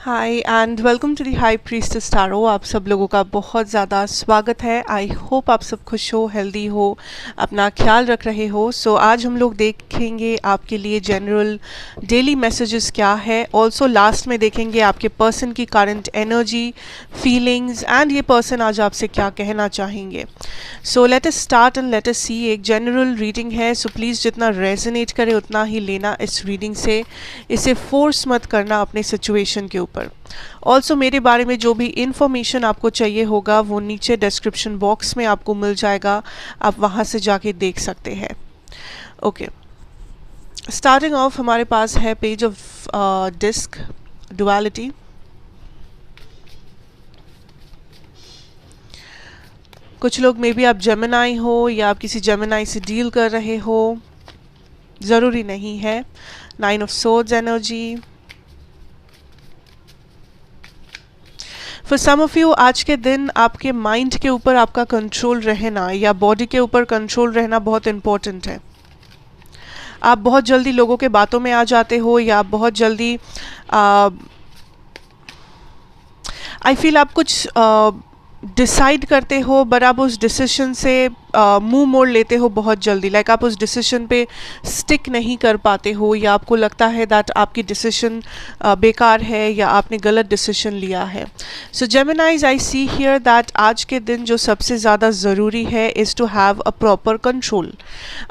Hi and welcome to the high priestess tarot. आप सब लोगों का बहुत ज़्यादा स्वागत है। आई होप आप सब खुश हो, हेल्दी हो, अपना ख्याल रख रहे हो। आज हम लोग देखेंगे आपके लिए जनरल डेली मैसेजेस क्या है। ऑल्सो लास्ट में देखेंगे आपके पर्सन की करंट एनर्जी, फीलिंग्स एंड ये पर्सन आज आपसे क्या कहना चाहेंगे। Let us start and let us see. एक जनरल रीडिंग है, सो प्लीज़ जितना रेजोनेट करे उतना ही लेना इस रीडिंग से। इसे फोर्स मत करना अपने सिचुएशन के ऊपर। ऑल्सो मेरे बारे में जो भी इंफॉर्मेशन आपको चाहिए होगा वो नीचे डिस्क्रिप्शन बॉक्स में आपको मिल जाएगा, आप वहाँ से जाके देख सकते हैं। ओके, स्टार्टिंग ऑफ हमारे पास है पेज ऑफ डिस्क डुअलिटी। कुछ लोग मे बी आप जेमिनाई हो या आप किसी जेमिनाई से डील कर रहे हो, ज़रूरी नहीं है। 9 of swords energy. For some of you आज के दिन आपके माइंड के ऊपर आपका कंट्रोल रहना या बॉडी के ऊपर कंट्रोल रहना बहुत इम्पोर्टेंट है। आप बहुत जल्दी लोगों के बातों में आ जाते हो या आप बहुत जल्दी आई फील आप कुछ डिसाइड करते हो बट आप उस डिसीजन से मुंह मोड़ लेते हो बहुत जल्दी। लाइक आप उस डिसीजन पे स्टिक नहीं कर पाते हो या आपको लगता है दैट आपकी डिसीजन बेकार है या आपने गलत डिसीजन लिया है। सो जेमिनाइज, आई सी हियर दैट आज के दिन जो सबसे ज़्यादा ज़रूरी है is to have a proper control.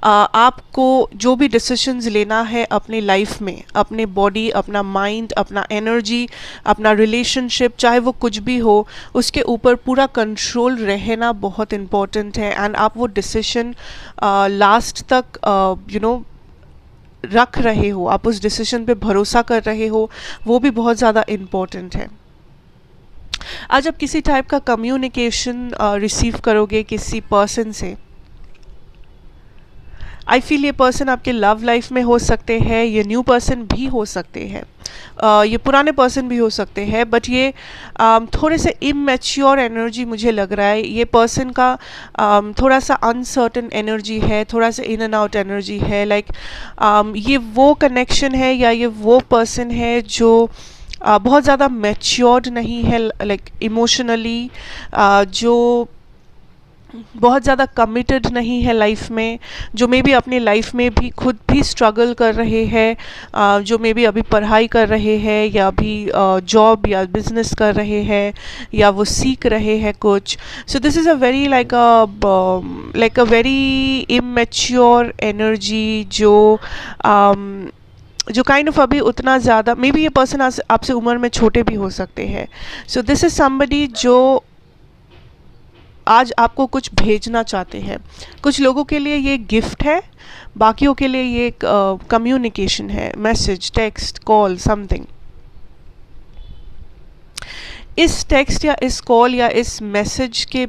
आपको जो भी डिसीजंस लेना है अपने लाइफ में, अपने बॉडी, अपना माइंड, अपना एनर्जी, अपना रिलेशनशिप, चाहे वो कुछ भी हो, उसके ऊपर पूरा कंट्रोल रहना बहुत इम्पॉर्टेंट है। एंड आप वो डिसीजन लास्ट तक रख रहे हो, आप उस डिसीजन पे भरोसा कर रहे हो, वो भी बहुत ज़्यादा इम्पॉर्टेंट है। आज आप किसी टाइप का कम्युनिकेशन रिसीव करोगे किसी पर्सन से। आई फील ये पर्सन आपके लव लाइफ में हो सकते हैं, ये न्यू पर्सन भी हो सकते हैं, ये पुराने पर्सन भी हो सकते हैं, बट ये थोड़े से इमैच्योर एनर्जी मुझे लग रहा है। ये पर्सन का थोड़ा सा अनसर्टन एनर्जी है, थोड़ा सा इन एंड आउट एनर्जी है। लाइक ये वो कनेक्शन है या ये वो पर्सन है जो बहुत ज़्यादा मैच्योर्ड नहीं है, लाइक इमोशनली, जो बहुत ज़्यादा कमिटेड नहीं है लाइफ में, जो मे बी अपने लाइफ में भी खुद भी स्ट्रगल कर रहे हैं, जो मे बी अभी पढ़ाई कर रहे हैं या अभी जॉब या बिजनेस कर रहे हैं या वो सीख रहे हैं कुछ। So this is a very like a very immature energy जो काइंड ऑफ अभी उतना ज़्यादा, मे बी ये पर्सन आपसे उम्र में छोटे भी हो सकते हैं। सो दिस इज़ समबडी जो आज आपको कुछ भेजना चाहते हैं। कुछ लोगों के लिए ये गिफ्ट है, बाकियों के लिए ये कम्युनिकेशन है, मैसेज, टेक्स्ट, कॉल, समथिंग। इस टेक्स्ट या इस कॉल या इस मैसेज के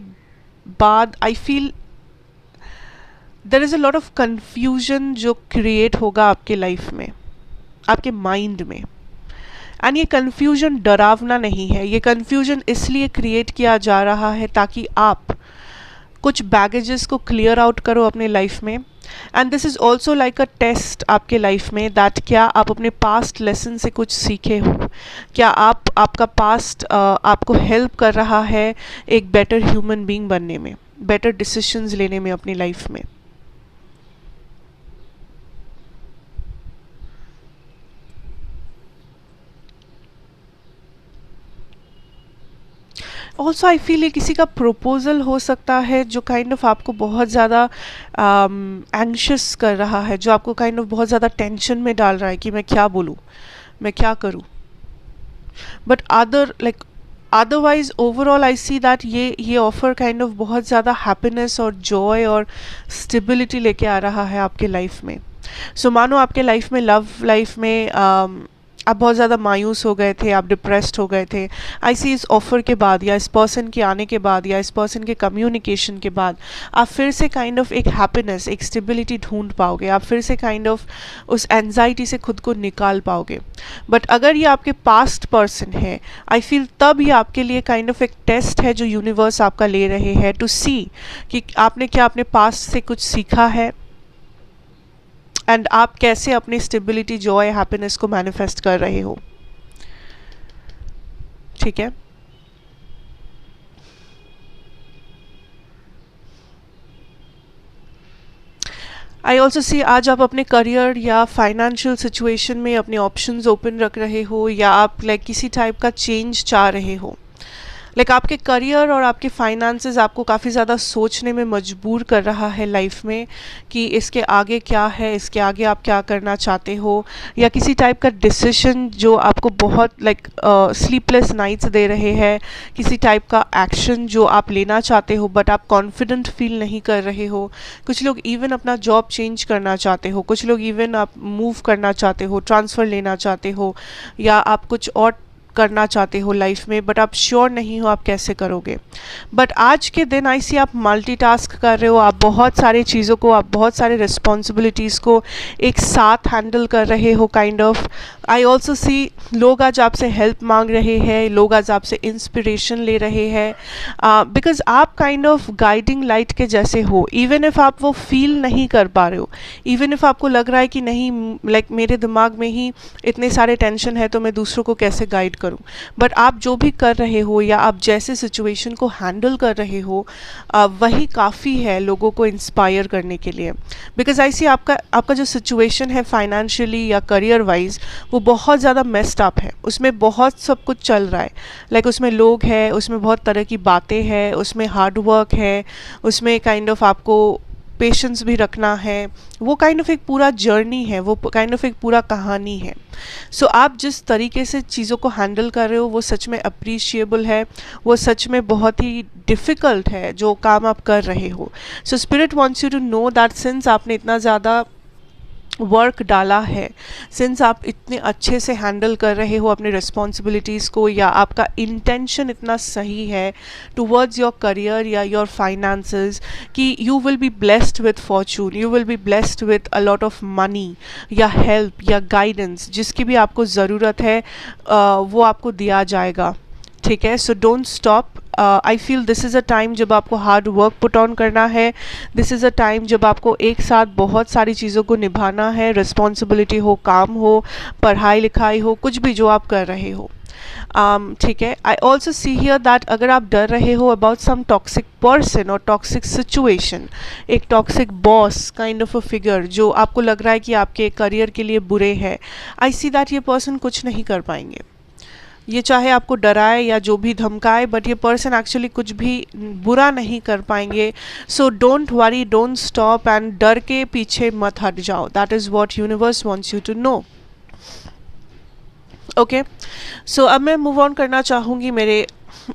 बाद I feel there is a lot of confusion जो क्रिएट होगा आपके लाइफ में, आपके माइंड में। एंड ये कन्फ्यूजन डरावना नहीं है, ये कन्फ्यूजन इसलिए क्रिएट किया जा रहा है ताकि आप कुछ बैगेजेस को क्लियर आउट करो अपने लाइफ में। And this is also like a test आपके लाइफ में, दैट क्या आप अपने पास्ट लेसन से कुछ सीखे हो, क्या आपका पास्ट आपको हेल्प कर रहा है एक बेटर ह्यूमन बीइंग बनने में, बेटर डिसीजंस लेने में अपनी लाइफ में। ऑल्सो आई फील ये किसी का प्रपोजल हो सकता है जो काइंड ऑफ आपको बहुत ज़्यादा एंग्शियस कर रहा है, जो आपको काइंड ऑफ बहुत ज़्यादा टेंशन में डाल रहा है कि मैं क्या बोलूँ, मैं क्या करूँ। But otherwise overall I see that ये ऑफर काइंड ऑफ बहुत ज़्यादा हैप्पीनेस और जॉय और स्टेबिलिटी लेके आ रहा है आपके लाइफ में। सो मानो आपके लाइफ में, लव लाइफ में आप बहुत ज़्यादा मायूस हो गए थे, आप डिप्रेस्ड हो गए थे। आई सी इस ऑफ़र के बाद या इस पर्सन के आने के बाद या इस पर्सन के कम्युनिकेशन के बाद आप फिर से काइंड ऑफ एक हैप्पीनेस, एक स्टेबिलिटी ढूंढ पाओगे, आप फिर से काइंड ऑफ उस एंजाइटी से खुद को निकाल पाओगे। बट अगर ये आपके पास्ट पर्सन है, आई फील तब ये आपके लिए काइंड ऑफ एक टेस्ट है जो यूनिवर्स आपका ले रहे हैं टू सी कि आपने क्या अपने पास्ट से कुछ सीखा है एंड आप कैसे अपनी स्टेबिलिटी, जॉय, हैप्पीनेस को मैनिफेस्ट कर रहे हो। ठीक है। आई ऑल्सो सी आज आप अपने करियर या फाइनेंशियल सिचुएशन में अपने ऑप्शंस ओपन रख रहे हो, या आप लाइक किसी टाइप का चेंज चाह रहे हो। लाइक आपके करियर और आपके फाइनेंसेस आपको काफ़ी ज़्यादा सोचने में मजबूर कर रहा है लाइफ में कि इसके आगे क्या है, इसके आगे आप क्या करना चाहते हो, या किसी टाइप का डिसीजन जो आपको बहुत लाइक स्लीपलेस नाइट्स दे रहे हैं, किसी टाइप का एक्शन जो आप लेना चाहते हो बट आप कॉन्फिडेंट फील नहीं कर रहे हो। कुछ लोग इवन अपना जॉब चेंज करना चाहते हो, कुछ लोग इवन आप मूव करना चाहते हो, ट्रांसफ़र लेना चाहते हो, या आप कुछ और करना चाहते हो लाइफ में बट आप श्योर नहीं हो आप कैसे करोगे। बट आज के दिन आई सी आप मल्टीटास्क कर रहे हो, आप बहुत सारी चीज़ों को, आप बहुत सारे रिस्पॉन्सिबिलिटीज़ को एक साथ हैंडल कर रहे हो kind of. I also see लोग आज आपसे हेल्प मांग रहे हैं, लोग आज आपसे इंस्पिरेशन ले रहे हैं, बिकॉज आप काइंड ऑफ गाइडिंग लाइट के जैसे हो। इवन इफ़ आप वो फील नहीं कर पा रहे हो, इवन इफ़ आपको लग रहा है कि नहीं लाइक मेरे दिमाग में ही इतने सारे टेंशन है तो मैं दूसरों को कैसे गाइड करूं, बट आप जो भी कर रहे हो या आप जैसे सिचुएशन को हैंडल कर रहे हो वही काफ़ी है लोगों को इंस्पायर करने के लिए। बिकॉज आई सी आपका जो सिचुएशन है फाइनेंशियली या करियर वाइज वो बहुत ज़्यादा मेस्ड अप है, उसमें बहुत सब कुछ चल रहा है। लाइक उसमें लोग हैं, उसमें बहुत तरह की बातें हैं, उसमें हार्ड वर्क है, उसमें काइंड ऑफ आपको पेशेंस भी रखना है। वो काइंड ऑफ एक पूरा जर्नी है, वो काइंड ऑफ एक पूरा कहानी है। सो आप जिस तरीके से चीज़ों को हैंडल कर रहे हो वो सच में अप्रिशिएबल है, वो सच में बहुत ही डिफ़िकल्ट है जो काम आप कर रहे हो। So spirit wants you to know that since आपने इतना ज़्यादा वर्क डाला है, सिंस आप इतने अच्छे से हैंडल कर रहे हो अपने रिस्पॉन्सिबिलिटीज़ को, या आपका इंटेंशन इतना सही है टुवर्ड्स योर करियर या योर फाइनेंसेस कि you will be blessed with Fortune, you will be blessed with a lot of money या हेल्प या गाइडेंस, जिसकी भी आपको ज़रूरत है वो आपको दिया जाएगा। ठीक है। So don't stop. I feel this is a time जब आपको हार्ड वर्क पुट ऑन करना है, दिस इज़ अ टाइम जब आपको एक साथ बहुत सारी चीज़ों को निभाना है, रिस्पॉन्सिबिलिटी हो, काम हो, पढ़ाई लिखाई हो, कुछ भी जो आप कर रहे हो। ठीक है। I also see here that अगर आप डर रहे हो अबाउट सम टॉक्सिक पर्सन और टॉक्सिक सिचुएशन, एक toxic boss kind of a figure जो आपको लग रहा है कि आपके करियर के लिए बुरे हैं, आई सी दैट ये पर्सन कुछ नहीं कर पाएंगे। ये चाहे आपको डराए या जो भी धमकाए, बट ये पर्सन एक्चुअली कुछ भी बुरा नहीं कर पाएंगे। So don't worry, don't stop, and डर के पीछे मत हट जाओ। That is what universe wants you to know. Okay. So अब मैं मूव ऑन करना चाहूँगी मेरे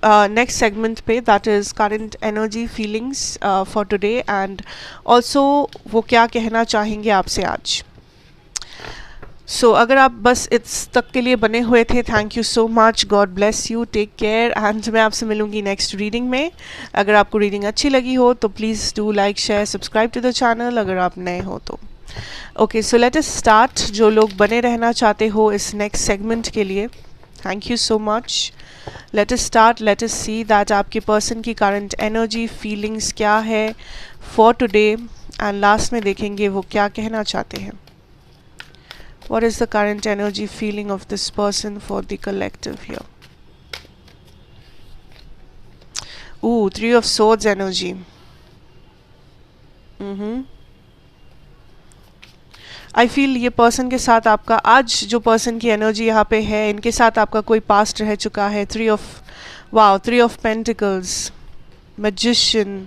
नेक्स्ट सेगमेंट पे, that is current energy feelings for today, and also वो क्या कहना चाहेंगे आपसे आज। सो अगर आप बस इस तक के लिए बने हुए थे, thank you so much, god bless you, take care, and मैं आपसे मिलूंगी नेक्स्ट रीडिंग में। अगर आपको रीडिंग अच्छी लगी हो तो please do like, share, subscribe to the channel अगर आप नए हो तो। Okay, so let us start. जो लोग बने रहना चाहते हो इस नेक्स्ट सेगमेंट के लिए, thank you so much. Late us start, late us see that आपके पर्सन की करंट एनर्जी फीलिंग्स क्या है फॉर टुडे, एंड लास्ट में देखेंगे वो क्या कहना चाहते हैं। What is the current energy feeling of this person for the collective here? Ooh, 3 of Swords energy. I feel ये पर्सन के साथ आपका आज जो पर्सन की एनर्जी यहाँ पे है, इनके साथ आपका कोई पास्ट रह चुका है। 3 of Pentacles, Magician,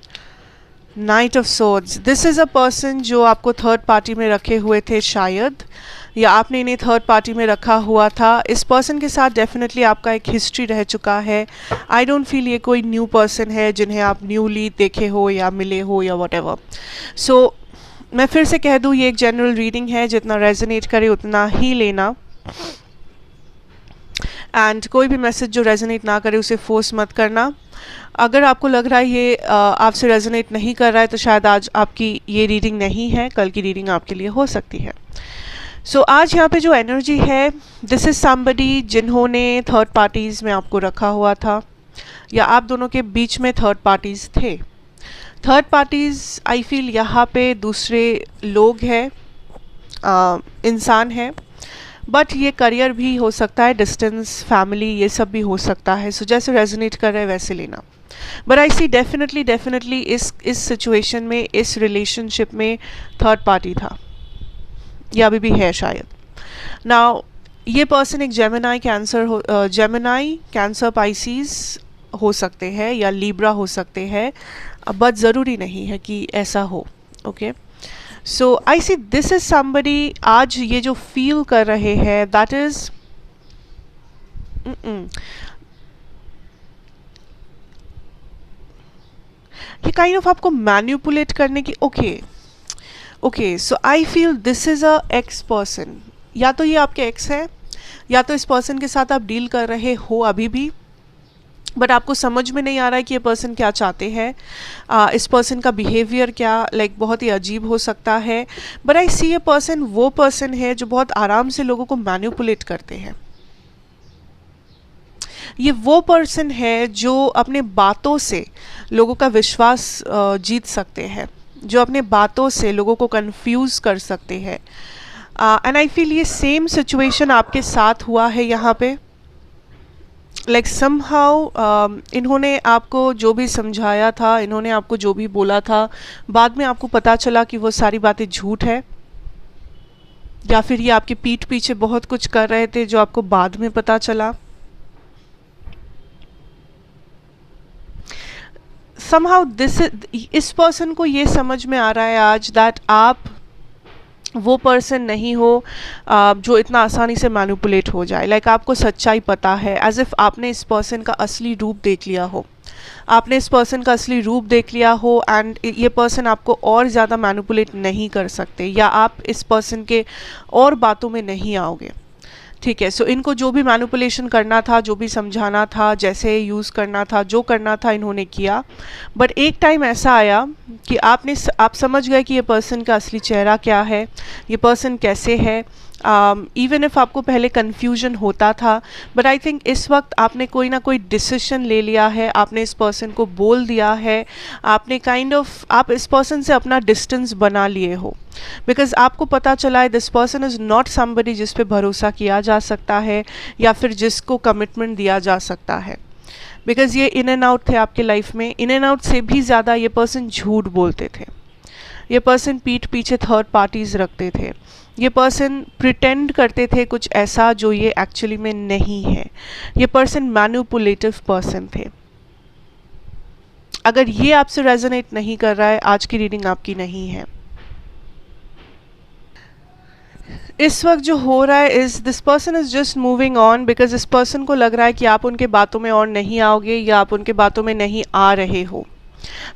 Knight of Swords. This is a person जो आपको थर्ड पार्टी में रखे हुए थे शायद, या आपने इन्हें थर्ड पार्टी में रखा हुआ था। इस पर्सन के साथ डेफिनेटली आपका एक हिस्ट्री रह चुका है। आई डोंट फील ये कोई न्यू पर्सन है जिन्हें आप न्यूली देखे हो या मिले हो या वॉटेवर। सो मैं फिर से कह दूँ, ये एक जनरल रीडिंग है, जितना रेजोनेट करे उतना ही लेना, एंड कोई भी मैसेज जो रेजोनेट ना करे उसे फोर्स मत करना। अगर आपको लग रहा है ये आपसे रेजोनेट नहीं कर रहा है तो शायद आज आपकी ये रीडिंग नहीं है, कल की रीडिंग आपके लिए हो सकती है। सो आज यहाँ पे जो एनर्जी है, दिस इज़ समबडी जिन्होंने थर्ड पार्टीज़ में आपको रखा हुआ था, या आप दोनों के बीच में थर्ड पार्टीज़ थे। थर्ड पार्टीज़ आई फील यहाँ पे दूसरे लोग हैं, इंसान है, बट ये करियर भी हो सकता है, डिस्टेंस, फैमिली, ये सब भी हो सकता है। सो जैसे रेजोनेट कर रहा है वैसे लेना। बट आई सी डेफिनेटली इस सिचुएशन में, इस रिलेशनशिप में थर्ड पार्टी था, या अभी भी है शायद। नाउ ये पर्सन एक जेमिनाई कैंसर पाइसिस हो सकते हैं या लीब्रा हो सकते हैं, बट ज़रूरी नहीं है कि ऐसा हो। Okay, so I see this is somebody, आज ये जो फील कर रहे हैं दैट इज ये काइंड ऑफ आपको मैन्युपुलेट करने की। Okay, so I feel this is a x person, या तो ये आपके एक्स है, या तो इस पर्सन के साथ आप डील कर रहे हो अभी भी, बट आपको समझ में नहीं आ रहा है कि ये पर्सन क्या चाहते हैं। इस पर्सन का बिहेवियर क्या, लाइक बहुत ही अजीब हो सकता है। बट आई सी ये पर्सन वो पर्सन है जो बहुत आराम से लोगों को मैन्युपुलेट करते हैं। ये वो पर्सन है जो अपने बातों से लोगों का विश्वास जीत सकते हैं, जो अपने बातों से लोगों को कंफ्यूज कर सकते हैं। एंड आई फील ये सेम सिचुएशन आपके साथ हुआ है यहाँ पे। लाइक समहाउ इन्होंने आपको जो भी समझाया था, इन्होंने आपको जो भी बोला था, बाद में आपको पता चला कि वो सारी बातें झूठ है, या फिर ये आपके पीठ पीछे बहुत कुछ कर रहे थे जो आपको बाद में पता चला। समहाउ इस पर्सन को ये समझ में आ रहा है आज दैट आप वो पर्सन नहीं हो जो इतना आसानी से मैनिपुलेट हो जाए। लाइक आपको सच्चाई पता है, एज इफ आपने इस पर्सन का असली रूप देख लिया हो, आपने इस पर्सन का असली रूप देख लिया हो, एंड ये पर्सन आपको और ज़्यादा मैनिपुलेट नहीं कर सकते, या आप इस पर्सन के और बातों में नहीं आओगे। ठीक है, सो इनको जो भी मैनिपुलेशन करना था, जो भी समझाना था, जैसे यूज़ करना था, जो करना था इन्होंने किया। बट एक टाइम ऐसा आया कि आप समझ गए कि ये पर्सन का असली चेहरा क्या है, ये पर्सन कैसे है। इवन इफ़ आपको पहले कन्फ्यूजन होता था, बट आई थिंक इस वक्त आपने कोई ना कोई डिसीजन ले लिया है, आपने इस पर्सन को बोल दिया है, आपने आप इस पर्सन से अपना डिस्टेंस बना लिए हो, बिकॉज आपको पता चला है this person is not somebody जिस पे भरोसा किया जा सकता है, या फिर जिसको कमिटमेंट दिया जा सकता है। बिकॉज ये इन एंड आउट थे आपके लाइफ में, इन एंड आउट से भी ज़्यादा ये पर्सन झूठ बोलते थे, ये पर्सन पीठ पीछे थर्ड पार्टीज रखते थे, ये पर्सन प्रिटेंड करते थे कुछ ऐसा जो ये एक्चुअली में नहीं है। ये पर्सन मैनिपुलेटिव पर्सन थे। अगर ये आपसे रेजोनेट नहीं कर रहा है, आज की रीडिंग आपकी नहीं है। इस वक्त जो हो रहा है is this person is just moving on, because इस पर्सन को लग रहा है कि आप उनके बातों में और नहीं आओगे, या आप उनके बातों में नहीं आ रहे हो।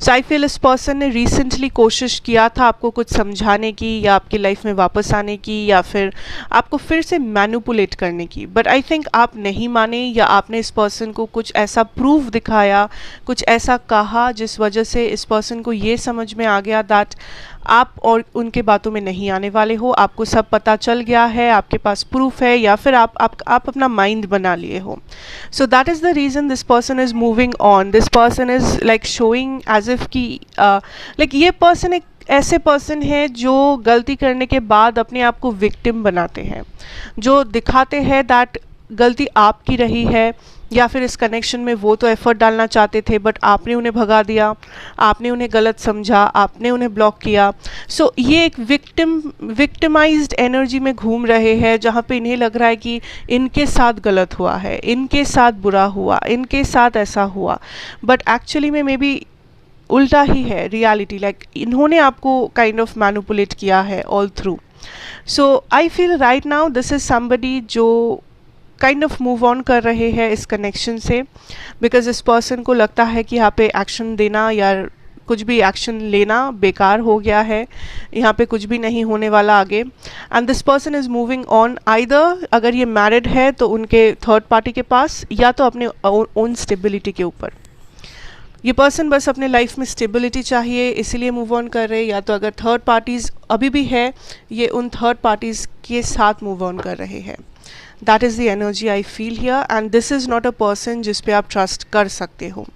सो आई फील इस पर्सन ने रिसेंटली कोशिश किया था आपको कुछ समझाने की, या आपकी लाइफ में वापस आने की, या फिर आपको फिर से मैनिपुलेट करने की, बट आई थिंक आप नहीं माने, या आपने इस पर्सन को कुछ ऐसा प्रूफ दिखाया, कुछ ऐसा कहा जिस वजह से इस पर्सन को ये समझ में आ गया दैट आप और उनके बातों में नहीं आने वाले हो। आपको सब पता चल गया है, आपके पास प्रूफ है, या फिर आप अपना माइंड बना लिए हो। So that is the reason this person is moving on. This person is like showing as if कि लाइक ये पर्सन एक ऐसे पर्सन है जो गलती करने के बाद अपने आप को विक्टिम बनाते हैं, जो दिखाते हैं दैट गलती आपकी रही है, या फिर इस कनेक्शन में वो तो एफर्ट डालना चाहते थे बट आपने उन्हें भगा दिया, आपने उन्हें गलत समझा, आपने उन्हें ब्लॉक किया। सो ये एक विक्टिमाइज्ड एनर्जी में घूम रहे हैं, जहाँ पे इन्हें लग रहा है कि इनके साथ गलत हुआ है, इनके साथ बुरा हुआ, इनके साथ ऐसा हुआ, बट एक्चुअली में मे बी उल्टा ही है रियलिटी। लाइक इन्होंने आपको काइंड ऑफ मैनिपुलेट किया है all through. So I feel right now this is somebody जो काइंड ऑफ मूव ऑन कर रहे हैं इस कनेक्शन से, बिकॉज इस पर्सन को लगता है कि यहाँ पे एक्शन देना या कुछ भी एक्शन लेना बेकार हो गया है, यहाँ पे कुछ भी नहीं होने वाला आगे। And this person is moving on, either अगर ये मैरिड है तो उनके थर्ड पार्टी के पास, या तो अपने ओन स्टेबिलिटी के ऊपर। ये पर्सन बस अपने लाइफ में स्टेबिलिटी चाहिए इसीलिए मूव ऑन कर रहे हैं, या तो अगर थर्ड पार्टीज़ अभी भी है, ये उन थर्ड पार्टीज़ के साथ मूव ऑन कर रहे हैं। That is the energy I feel here, and this is not a person जिस पे आप ट्रस्ट कर सकते हो।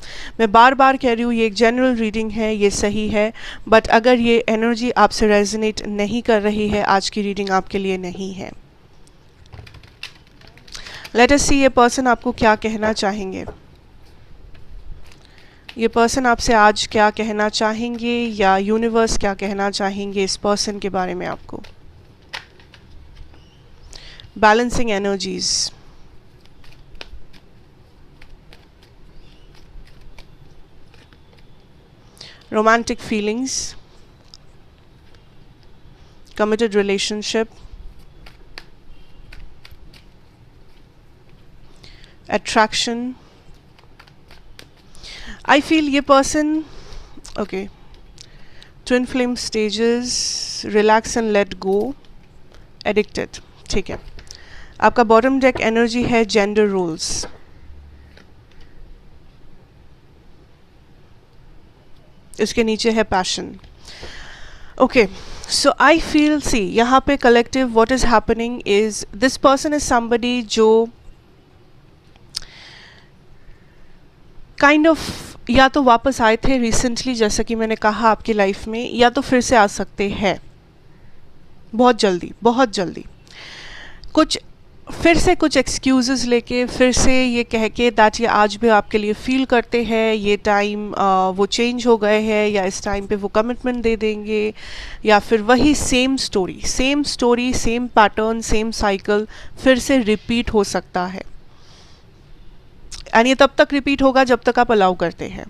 मैं बार बार कह रही हूँ ये एक जनरल रीडिंग है, ये सही है, बट अगर ये एनर्जी आपसे रेजोनेट नहीं कर रही है, आज की रीडिंग आपके लिए नहीं है। लेट अस सी ये पर्सन आपको क्या कहना चाहेंगे, ये पर्सन आपसे आज क्या कहना चाहेंगे, या यूनिवर्स क्या कहना चाहेंगे इस पर्सन के बारे में आपको। Balancing energies, romantic feelings, committed relationship, attraction. I feel ये person, okay, twin flame stages, relax and let go, addicted, ठीक है। आपका बॉटम डेक एनर्जी है जेंडर रोल्स, इसके नीचे है passion. Okay, so I feel, see यहाँ पे collective what is happening is this person is somebody जो काइंड ऑफ या तो वापस आए थे रिसेंटली, जैसा कि मैंने कहा आपकी लाइफ में, या तो फिर से आ सकते हैं बहुत जल्दी, बहुत जल्दी। कुछ फिर से कुछ एक्सक्यूज़ेस लेके, फिर से ये कह के दैट ये आज भी आपके लिए फील करते हैं, ये टाइम वो चेंज हो गए हैं, या इस टाइम पे वो कमिटमेंट दे देंगे, या फिर वही same story same pattern same cycle फिर से रिपीट हो सकता है। एंड ये तब तक रिपीट होगा जब तक आप अलाउ करते हैं।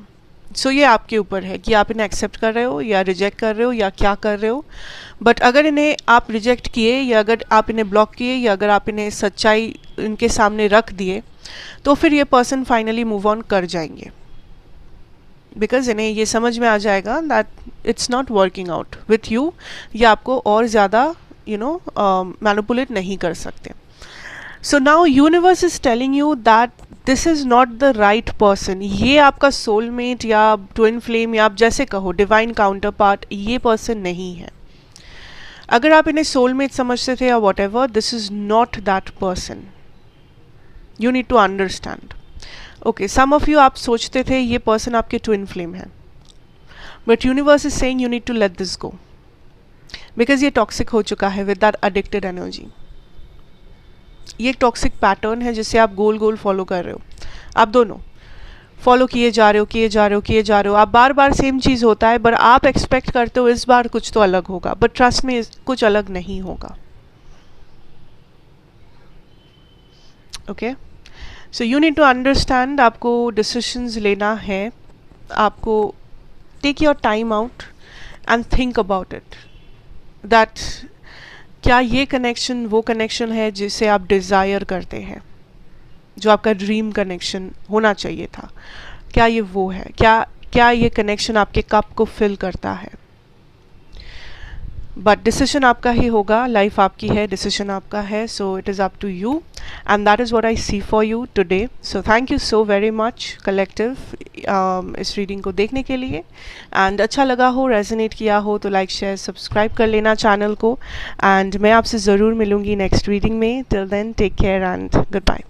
सो ये आपके ऊपर है कि आप इन्हें एक्सेप्ट कर रहे हो या रिजेक्ट कर रहे हो या क्या कर रहे हो। बट अगर इन्हें आप रिजेक्ट किए, या अगर आप इन्हें ब्लॉक किए, या अगर आप इन्हें सच्चाई इनके सामने रख दिए, तो फिर ये पर्सन फाइनली मूव ऑन कर जाएंगे, बिकॉज इन्हें ये समझ में आ जाएगा that it's not working out with you, या आपको और ज़्यादा मैनिपुलेट नहीं कर सकते। So now universe is telling you that this is not the right person. ये आपका सोलमेट या ट्विन फ्लेम, या आप जैसे कहो डिवाइन काउंटर पार्ट, ये पर्सन नहीं है। अगर आप इन्हें सोलमेट समझते थे या whatever, this is not that person. You need to understand. Okay, some of you आप सोचते थे ये पर्सन आपके ट्विन फ्लेम है, but universe is saying you need to let this go, because ये टॉक्सिक हो चुका है विद दैट एडिक्टेड एनर्जी। ये एक टॉक्सिक पैटर्न है जिसे आप गोल गोल फॉलो कर रहे हो। आप दोनों फॉलो किए जा रहे हो। आप बार बार सेम चीज़ होता है, बट आप एक्सपेक्ट करते हो इस बार कुछ तो अलग होगा, बट ट्रस्ट में कुछ अलग नहीं होगा। Okay, so you need to understand, आपको डिसीजंस लेना है, आपको take your time out and think about it, that क्या ये कनेक्शन वो कनेक्शन है जिसे आप डिज़ायर करते हैं, जो आपका ड्रीम कनेक्शन होना चाहिए था। क्या ये वो है? क्या ये कनेक्शन आपके कप को फिल करता है? बट डिसीजन आपका ही होगा, लाइफ आपकी है, डिसीजन आपका है, so it is up to you, and that is what I see for you today. So thank you so very much collective इस रीडिंग को देखने के लिए। एंड अच्छा लगा हो, रेजोनेट किया हो, तो लाइक शेयर सब्सक्राइब कर लेना चैनल को, एंड मैं आपसे ज़रूर मिलूँगी नेक्स्ट रीडिंग में। Till then take care and good bye.